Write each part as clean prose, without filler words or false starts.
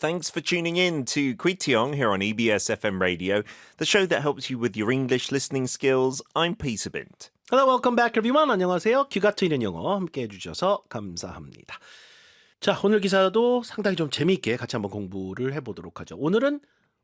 Thanks for tuning in to Kwitiong here on EBS FM Radio, the show that helps you with your English listening skills. I'm Peter Bint. Hello, welcome back everyone. 안녕하세요. 귀가 트이는 영어 함께 해주셔서 감사합니다. 자, 오늘 기사도 상당히 좀 재미있게 같이 한번 공부를 해보도록 하죠. 오늘은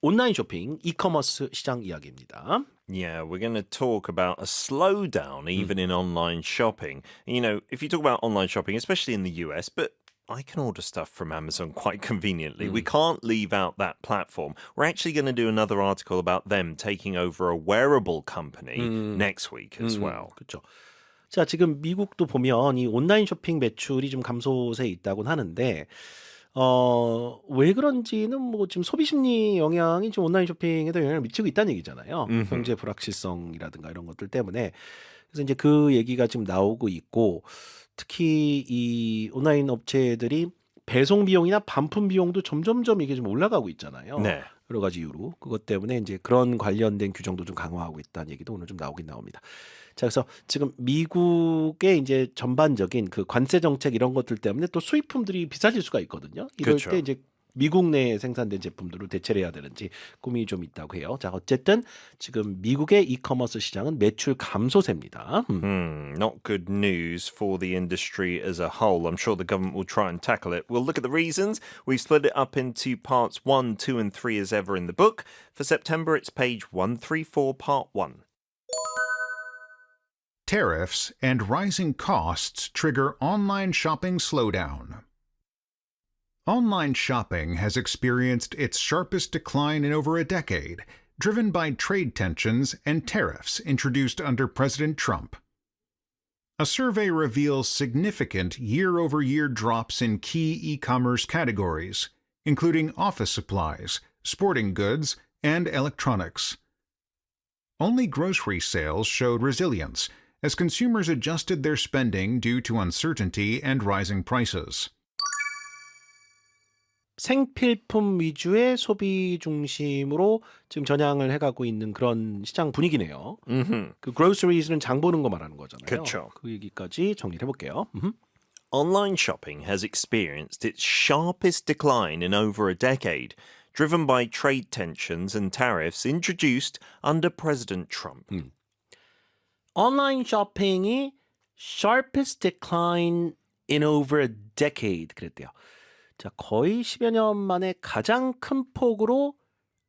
온라인 쇼핑, 이커머스 시장 이야기입니다. Yeah, we're going to talk about a slowdown even in online shopping. You know, if you talk about online shopping, especially in the US, but I can order stuff from Amazon quite conveniently. We can't leave out that platform. We're actually going to do another article about them taking over a wearable company next week as well. 그렇죠. 자, 지금 미국도 보면 이 온라인 쇼핑 매출이 좀 감소세에 있다고는 하는데 왜 그런지는 뭐 지금 소비 심리 영향이 좀 온라인 쇼핑에도 영향을 미치고 있다는 얘기잖아요. 경제 불확실성이라든가 이런 것들 때문에. 그래서 이제 그 얘기가 지금 나오고 있고 특히 이 온라인 업체들이 배송 비용이나 반품 비용도 점점점 이게 좀 올라가고 있잖아요. 네. 여러 가지 이유로. 그것 때문에 이제 그런 관련된 규정도 좀 강화하고 있다는 얘기도 오늘 좀 나오긴 나옵니다. 자, 그래서 지금 미국의 이제 전반적인 그 관세 정책 이런 것들 때문에 또 수입품들이 비싸질 수가 있거든요. 이럴 그렇죠. 때 이제 미국 내에 생산된 제품들을 대체를 해야 되는지 고민이 좀 있다고 해요. 자, 어쨌든 지금 미국의 이커머스 시장은 매출 감소세입니다. Not good news for the industry as a whole. I'm sure the government will try and tackle it. We'll look at the reasons. We've split it up into parts 1, 2, and 3 as ever in the book. For September, it's page 134, part 1. Tariffs and rising costs trigger online shopping slowdown. Online shopping has experienced its sharpest decline in over a decade, driven by trade tensions and tariffs introduced under President Trump. A survey reveals significant year-over-year drops in key e-commerce categories, including office supplies, sporting goods, and electronics. Only grocery sales showed resilience, as consumers adjusted their spending due to uncertainty and rising prices. 생필품 위주의 소비 중심으로 지금 전향을 해가고 있는 그런 시장 분위기네요. 그 grocerys는 장 보는 거 말하는 거잖아요. 그쵸. 그 얘기까지 정리를 해볼게요. Online shopping has experienced its sharpest decline in over a decade, driven by trade tensions and tariffs introduced under President Trump. 온라인 쇼핑이 sharpest decline in over a decade 그랬대요. 자, 거의 10여 년 만에 가장 큰 폭으로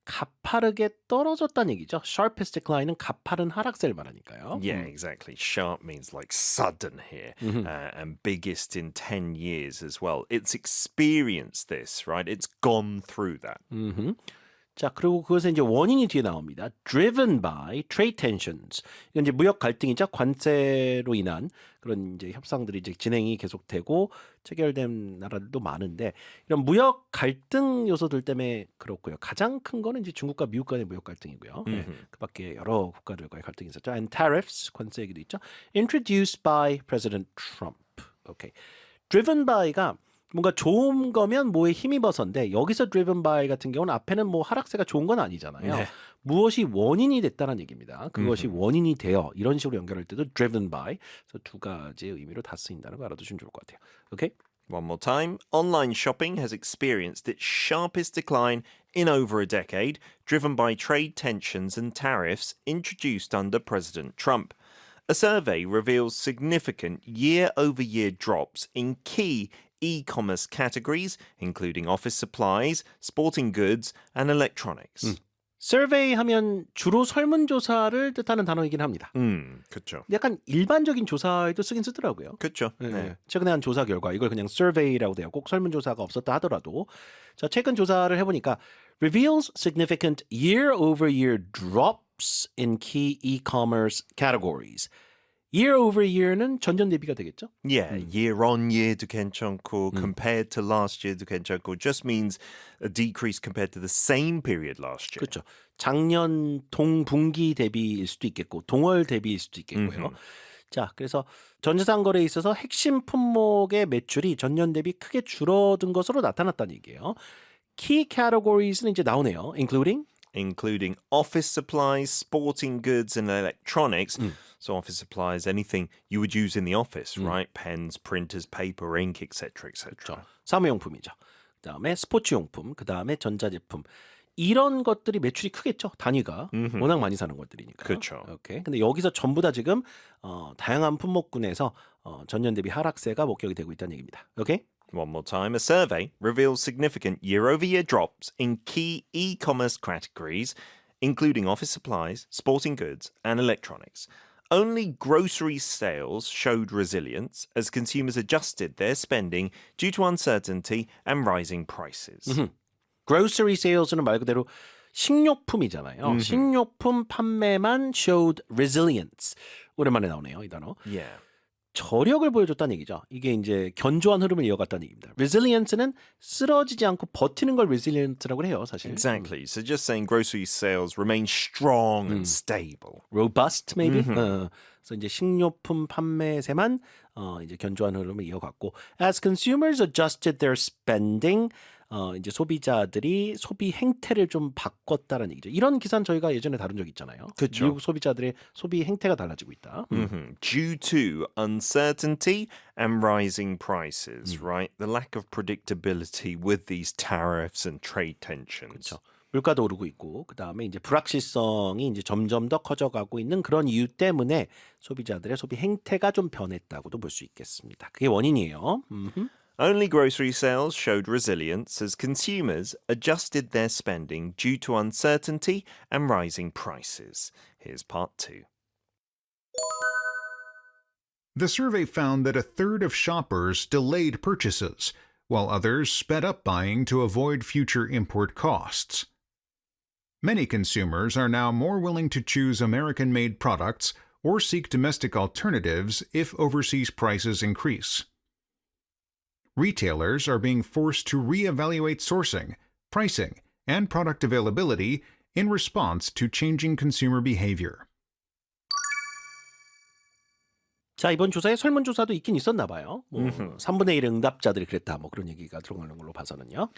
가파르게 떨어졌다는 얘기죠. sharpest decline은 가파른 하락세를 말하니까요. Yeah, exactly. Sharp means like sudden here, and biggest in 10 years as well. It's experienced this, right? It's gone through that. 자, 그리고 그것의 이제 원인이 뒤에 나옵니다. Driven by trade tensions. 이건 이제 무역 갈등이죠. 관세로 인한 그런 이제 협상들이 이제 진행이 계속되고 체결된 나라들도 많은데 이런 무역 갈등 요소들 때문에 그렇고요. 가장 큰 거는 이제 중국과 미국 간의 무역 갈등이고요. 네, 그밖에 여러 국가들과의 갈등이 있었죠. And tariffs 관세 얘기도 있죠. Introduced by President Trump. 오케이. Driven by가 뭔가 좋은 거면 뭐에 힘입어서인데 여기서 driven by 같은 경우는 앞에는 뭐 하락세가 좋은 건 아니잖아요. 네. 무엇이 원인이 됐다는 얘기입니다. 그것이 원인이 되어 이런 식으로 연결할 때도 driven by. 그래서 두 가지의 의미로 다 쓰인다는 거 알아두시면 좋을 것 같아요. 오케이? One more time. Online shopping has experienced its sharpest decline in over a decade, driven by trade tensions and tariffs introduced under President Trump. A survey reveals significant year-over-year drops in key e-commerce categories, including office supplies, sporting goods, and electronics. survey 하면 주로 설문조사를 뜻하는 단어이긴 합니다. 그렇죠. 약간 일반적인 조사에도 쓰긴 쓰더라고요. 그렇죠. 네. 네. 최근에 한 조사 결과 이걸 그냥 survey라고 돼요. 꼭 설문조사가 없었다 하더라도 자, 최근 조사를 해보니까 reveals significant year-over-year drops in key e-commerce categories. year over year는 전년 대비가 되겠죠? Yeah, year on year도 괜찮고 compared to last year도 괜찮고 just means a decrease compared to the same period last year. 그렇죠. 작년 동분기 대비일 수도 있겠고 동월 대비일 수도 있겠고요. 자, 그래서 전자상 거래에 있어서 핵심 품목의 매출이 전년 대비 크게 줄어든 것으로 나타났다는 얘기예요. Key categories는 이제 나오네요. including office supplies, sporting goods, and electronics. So office supplies, anything you would use in the office, right? Pens, printers, paper, ink, etc., etc. 사무용품이죠. 그다음에 스포츠용품, 그다음에 전자제품. 이런 것들이 매출이 크겠죠. 단위가 워낙 많이 사는 것들이니까. 그쵸. 오케이. 근데 여기서 전부 다 지금 다양한 품목군에서 전년 대비 하락세가 목격이 되고 있다는 얘기입니다. 오케이? One more time. A survey reveals significant year over year drops in key e commerce categories, including office supplies, sporting goods, and electronics. Only grocery sales showed resilience as consumers adjusted their spending due to uncertainty and rising prices. grocery sales는 말 그대로 식료품이잖아요. 식료품 판매만 showed resilience. 오랜만에 나오네요, 이 단어. Yeah. 저력을 보여줬다는 얘기죠. 이게 이제 견조한 흐름을 이어갔다는 얘기입니다. resilience는 쓰러지지 않고 버티는 걸 resilient라고 해요, 사실. Exactly. So just saying grocery sales remain strong and stable. robust maybe. 그래서 이제 식료품 판매세만 이제 견조한 흐름을 이어갔고, as consumers adjusted their spending, 이제 소비자들이 소비 행태를 좀 바꿨다라는 얘기죠. 이런 기사는 저희가 예전에 다룬 적 있잖아요. 그쵸. 미국 소비자들의 소비 행태가 달라지고 있다. Due to uncertainty and rising prices, right? The lack of predictability with these tariffs and trade tensions. 그렇죠. 물가도 오르고 있고, 그 다음에 이제 불확실성이 이제 점점 더 커져가고 있는 그런 이유 때문에 소비자들의 소비 행태가 좀 변했다고도 볼 수 있겠습니다. 그게 원인이에요. Only grocery sales showed resilience as consumers adjusted their spending due to uncertainty and rising prices. Here's part 2. The survey found that a third of shoppers delayed purchases, while others sped up buying to avoid future import costs. Many consumers are now more willing to choose American-made products or seek domestic alternatives if overseas prices increase. Retailers are being forced to reevaluate sourcing, pricing, and product availability in response to changing consumer behavior. 자, 이번 조사에 설문조사도 있긴 있었나 봐요. 3분의 1의 응답자들이 그랬다. 뭐 그런 얘기가 들어가는 걸로 봐서는요.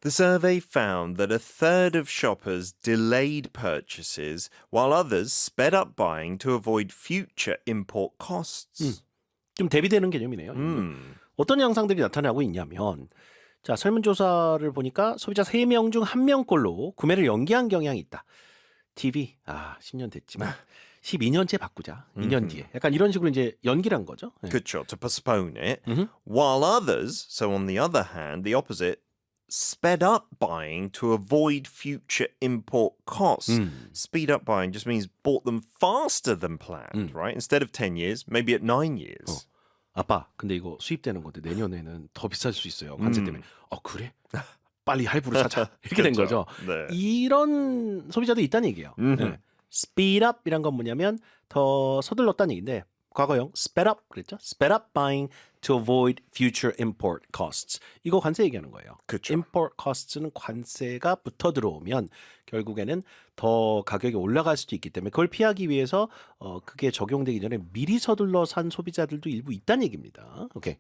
The survey found that a third of shoppers delayed purchases while others sped up buying to avoid future import costs. 좀 대비되는 개념이네요. 어떤 양상들이 나타나고 있냐면, 자, 설문조사를 보니까 소비자 3명 중 1명꼴로 구매를 연기한 경향이 있다. TV, 10년 됐지만 12년째 바꾸자. 2년 뒤에. 약간 이런 식으로 이제 연기를 한 거죠. 네. Good, to postpone it. While others, so on the other hand, the opposite, sped up buying to avoid future import costs. Speed up buying just means bought them faster than planned, right? Instead of 10 years, maybe at 9 years. 아빠, 근데 이거 수입되는 건데 내년에는 더 비쌀 수 있어요. 관세 때문에. 그래? 빨리 할부로 사자. 이렇게 된 거죠. 네. 이런 소비자도 있다는 얘기예요. 네. speed up 이란 건 뭐냐면 더 서둘렀다는 얘기인데, 과거형 sped up 그랬죠? sped up buying to avoid future import costs. 이거 관세 얘기하는 거예요. 그쵸. import costs는 관세가 붙어 들어오면 결국에는 더 가격이 올라갈 수도 있기 때문에 그걸 피하기 위해서 그게 적용되기 전에 미리 서둘러 산 소비자들도 일부 있다는 얘기입니다. 오케이.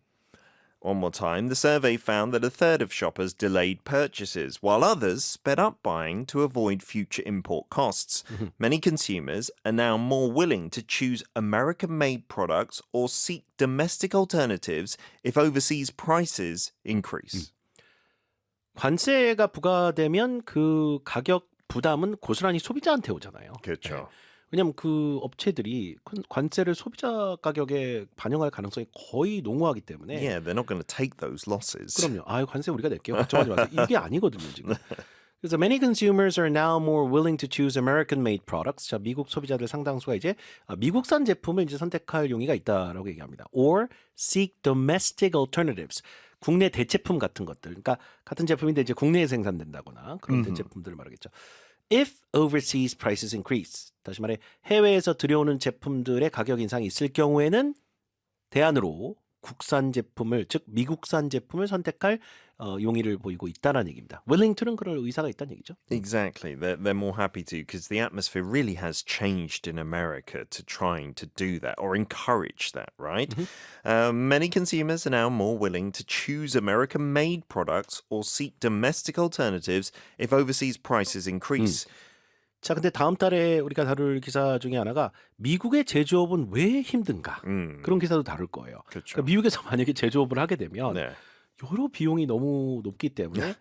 One more time, the survey found that a third of shoppers delayed purchases, while others sped up buying to avoid future import costs. Many consumers are now more willing to choose American-made products or seek domestic alternatives if overseas prices increase. 관세가 부과되면 그 가격 부담은 고스란히 소비자한테 오잖아요. 그렇죠. 왜냐하면 그 업체들이 관세를 소비자 가격에 반영할 가능성이 거의 농후하기 때문에. Yeah, they're not going to take those losses. 그럼요. 관세 우리가 낼게요. 걱정하지 마세요. 이게 아니거든요, 지금. 그래서 many consumers are now more willing to choose American-made products. 자, 미국 소비자들 상당수가 이제 미국산 제품을 이제 선택할 용의가 있다라고 얘기합니다. Or seek domestic alternatives. 국내 대체품 같은 것들. 그러니까 같은 제품인데 이제 국내에 생산된다거나 그런 대체품들을 말하겠죠. If overseas prices increase. 다시 말해 해외에서 들여오는 제품들의 가격 인상이 있을 경우에는 대안으로 국산 제품을, 즉 미국산 제품을 선택할 용의를 보이고 있다는 얘기입니다. willing to는 그럴 의사가 있다는 얘기죠. Exactly. They're more happy to because the atmosphere really has changed in America to trying to do that or encourage that, right? Many consumers are now more willing to choose American-made products or seek domestic alternatives if overseas prices increase. 자, 근데 다음 달에 우리가 다룰 기사 중에 하나가 미국의 제조업은 왜 힘든가? 그런 기사도 다룰 거예요. 그렇죠. 그러니까 미국에서 만약에 제조업을 하게 되면 네. 여러 비용이 너무 높기 때문에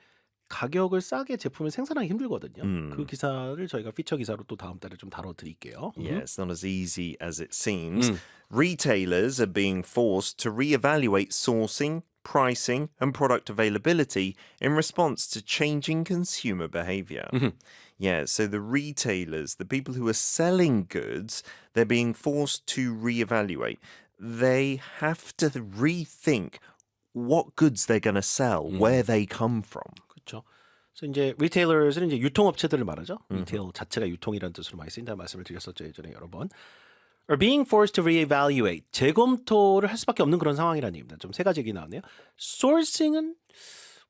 가격을 싸게 제품을 생산하기 힘들거든요. 그 기사를 저희가 피처 기사로 또 다음 달에 좀 다뤄드릴게요. Yeah, it's not as easy as it seems. Retailers are being forced to reevaluate sourcing, pricing, and product availability in response to changing consumer behavior. Yeah, so the retailers, the people who are selling goods, they're being forced to reevaluate. They have to rethink what goods they're going to sell, where they come from. 그렇죠. 그래서 이제 리테일러스는 이제 유통업체들을 말하죠. 리테일 자체가 유통이라는 뜻으로 많이 쓰인다는 말씀을 드렸었죠 예전에 여러 번. Are being forced to reevaluate 재검토를 할 수밖에 없는 그런 상황이라는 얘기입니다. 좀 세 가지 얘기 나왔네요. Sourcing은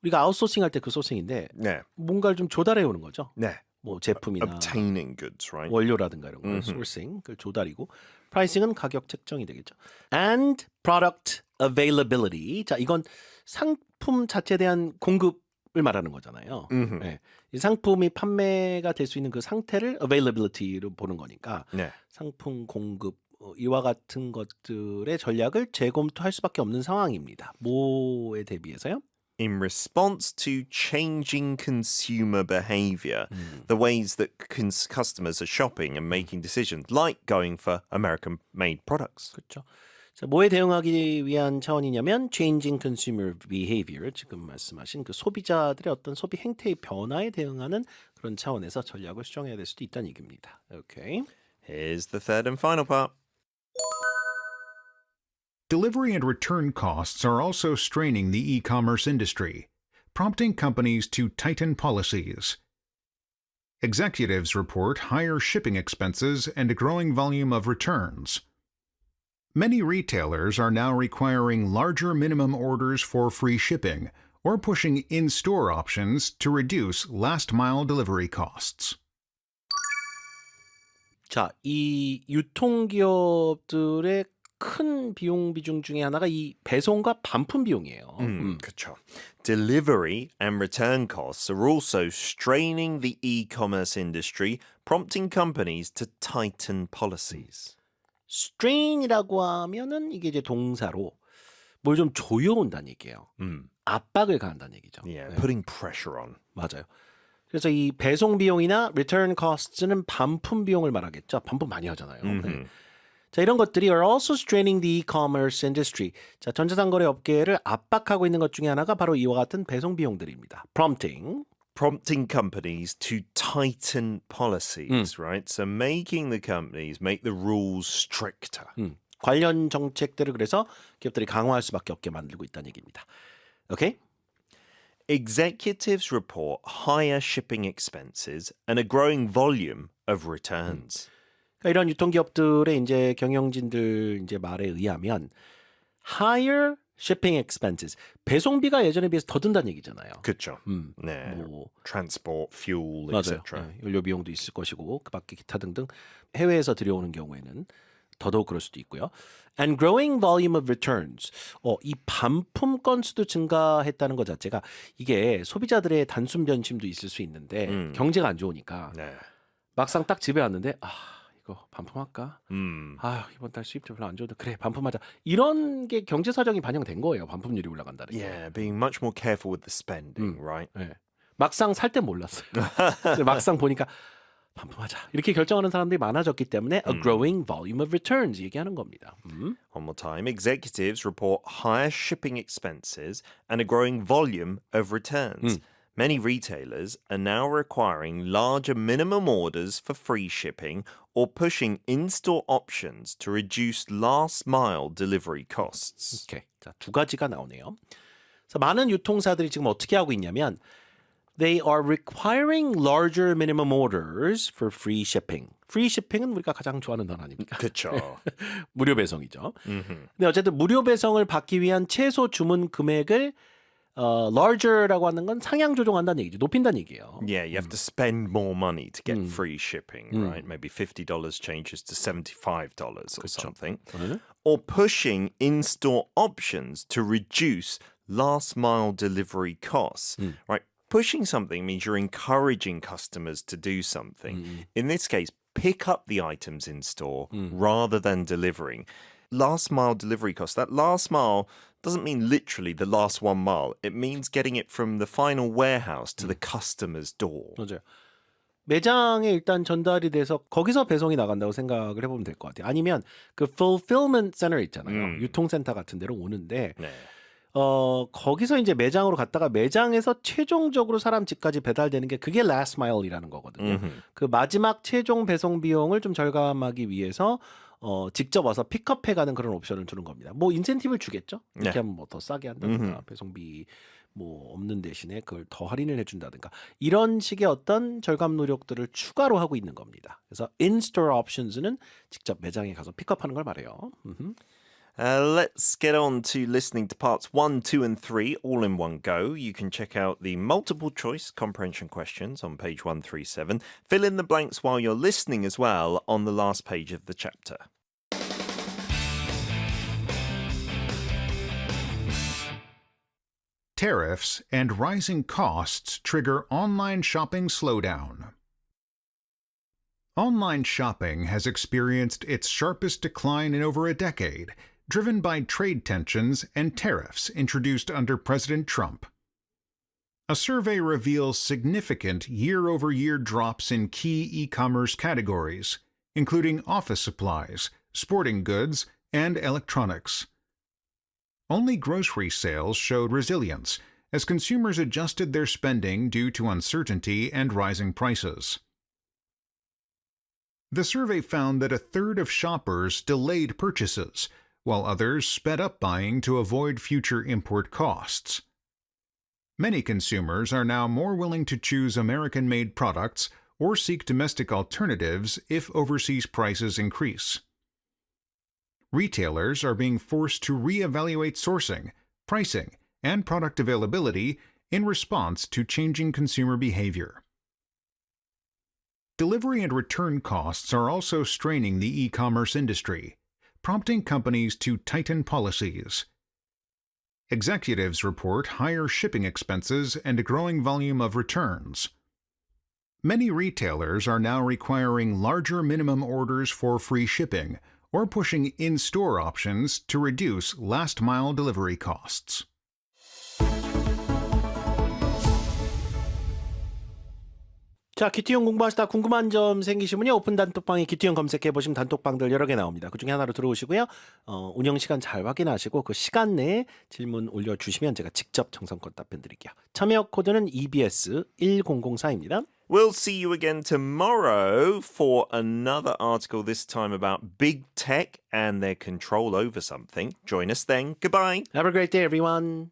우리가 아웃소싱 할 때 그 소싱인데 네, 뭔가를 좀 조달해 오는 거죠. 네. 뭐 제품이나 Obtaining goods, right? 원료라든가 이런 거 sourcing 그걸 조달이고 pricing은 가격 책정이 되겠죠. And product availability. 자, 이건 상품 자체에 대한 공급을 말하는 거잖아요. 네. 이 상품이 판매가 될 수 있는 그 상태를 availability로 보는 거니까 네. 상품 공급 이와 같은 것들의 전략을 재검토할 수밖에 없는 상황입니다. 뭐에 대비해서요? In response to changing consumer behavior, the ways that customers are shopping and making decisions, like going for American-made products. 그렇죠. 자, 뭐에 대응하기 위한 차원이냐면 changing consumer behavior, 지금 말씀하신 그 소비자들의 어떤 소비 행태의 변화에 대응하는 그런 차원에서 전략을 수정해야 될 수도 있다는 얘기입니다. Okay. Here's the third and final part. Delivery and return costs are also straining the e-commerce industry, prompting companies to tighten policies. Executives report higher shipping expenses and a growing volume of returns. Many retailers are now requiring larger minimum orders for free shipping or pushing in-store options to reduce last-mile delivery costs. 자, 이 유통기업들의 큰 비용 비중 중에 하나가 이 배송과 반품 비용이에요. 그쵸. Delivery and return costs are also straining the e-commerce industry, prompting companies to tighten policies. strain이라고 하면은 이게 이제 동사로 뭘 좀 조여온다는 얘기예요. 압박을 가한다는 얘기죠. Yeah, 네, putting pressure on. 맞아요. 그래서 이 배송 비용이나 return costs는 반품 비용을 말하겠죠. 반품 많이 하잖아요. 네. 자, 이런 것들이 are also straining the e-commerce industry. 자, 전자상거래 업계를 압박하고 있는 것 중에 하나가 바로 이와 같은 배송 비용들입니다. Prompting companies to tighten policies, right? So making the companies make the rules stricter. 관련 정책들을 그래서 기업들이 강화할 수밖에 없게 만들고 있다는 얘기입니다. 오케이? Executives report higher shipping expenses and a growing volume of returns. 그러니까 이런 유통기업들의 이제 경영진들 이제 말에 의하면 higher shipping expenses 배송비가 예전에 비해서 더 든다는 얘기잖아요. 그렇죠. 네. 뭐 Transport, fuel, 맞아요. etc. 네, 연료 비용도 있을 것이고 그밖에 기타 등등 해외에서 들여오는 경우에는 더더욱 그럴 수도 있고요. And growing volume of returns. 이 반품 건수도 증가했다는 것 자체가 이게 소비자들의 단순 변심도 있을 수 있는데 경제가 안 좋으니까 네. 막상 딱 집에 왔는데 이거 반품할까? 이번 달 수입도 별로 안 좋은데 그래 반품하자. 이런 게 경제 사정이 반영된 거예요. 반품률이 올라간다는 게. Yeah, being much more careful with the spending, right? 네. 막상 살 때 몰랐어요. 근데 막상 보니까 반품하자. 이렇게 결정하는 사람들이 많아졌기 때문에 a growing volume of returns 얘기하는 겁니다. One more time. Executives report higher shipping expenses and a growing volume of returns. Many retailers are now requiring larger minimum orders for free shipping or pushing in-store options to reduce last-mile delivery costs. 오케이. 자, 두 가지가 나오네요. 그래서 많은 유통사들이 지금 어떻게 하고 있냐면 They are requiring larger minimum orders for free shipping. free shipping은 우리가 가장 좋아하는 단어 아닙니까? 그렇죠. 무료 배송이죠. 근데 어쨌든 무료 배송을 받기 위한 최소 주문 금액을 larger라고 하는 건 상향 조정한다는 얘기죠. 높인다는 얘기예요. Yeah, you have to spend more money to get free shipping, right? Maybe $50 changes to $75 or something. Or pushing in-store options to reduce last-mile delivery costs, right? Pushing something means you're encouraging customers to do something. In this case, pick up the items in store rather than delivering. last mile delivery cost. That last mile doesn't mean literally the last 1 mile. It means getting it from the final warehouse to the customer's door. 맞아요. 매장에 일단 전달이 돼서 거기서 배송이 나간다고 생각을 해보면 될 것 같아요. 아니면 그 fulfillment center 있잖아요. 유통센터 같은 데로 오는데 네. 거기서 이제 매장으로 갔다가 매장에서 최종적으로 사람 집까지 배달되는 게 그게 last mile이라는 거거든요. 그 마지막 최종 배송 비용을 좀 절감하기 위해서 직접 와서 픽업해가는 그런 옵션을 주는 겁니다. 뭐 인센티브를 주겠죠. 이렇게 네. 하면 뭐 더 싸게 한다든가 배송비 뭐 없는 대신에 그걸 더 할인을 해준다든가 이런 식의 어떤 절감 노력들을 추가로 하고 있는 겁니다. 그래서 in-store options는 직접 매장에 가서 픽업하는 걸 말해요. Let's get on to listening to parts 1, 2, and 3 all in one go. You can check out the multiple choice comprehension questions on page 137. Fill in the blanks while you're listening as well on the last page of the chapter. Tariffs and rising costs trigger online shopping slowdown. Online shopping has experienced its sharpest decline in over a decade, driven by trade tensions and tariffs introduced under President Trump. A survey reveals significant year-over-year drops in key e-commerce categories, including office supplies, sporting goods, and electronics. Only grocery sales showed resilience as consumers adjusted their spending due to uncertainty and rising prices. The survey found that a third of shoppers delayed purchases, while others sped up buying to avoid future import costs. Many consumers are now more willing to choose American-made products or seek domestic alternatives if overseas prices increase. Retailers are being forced to reevaluate sourcing, pricing, and product availability in response to changing consumer behavior. Delivery and return costs are also straining the e-commerce industry, prompting companies to tighten policies. Executives report higher shipping expenses and a growing volume of returns. Many retailers are now requiring larger minimum orders for free shipping or pushing in-store options to reduce last-mile delivery costs. 자, 기투형 공부하시다 궁금한 점 생기시면요. 오픈 단톡방에 기투형 검색해 보시면 단톡방들 여러 개 나옵니다. 그중에 하나로 들어오시고요. 운영 시간 잘 확인하시고 그 시간 내에 질문 올려주시면 제가 직접 정성껏 답변 드릴게요. 참여 코드는 EBS 1004입니다. We'll see you again tomorrow for another article, this time about big tech and their control over something. Join us then. Goodbye. Have a great day, everyone.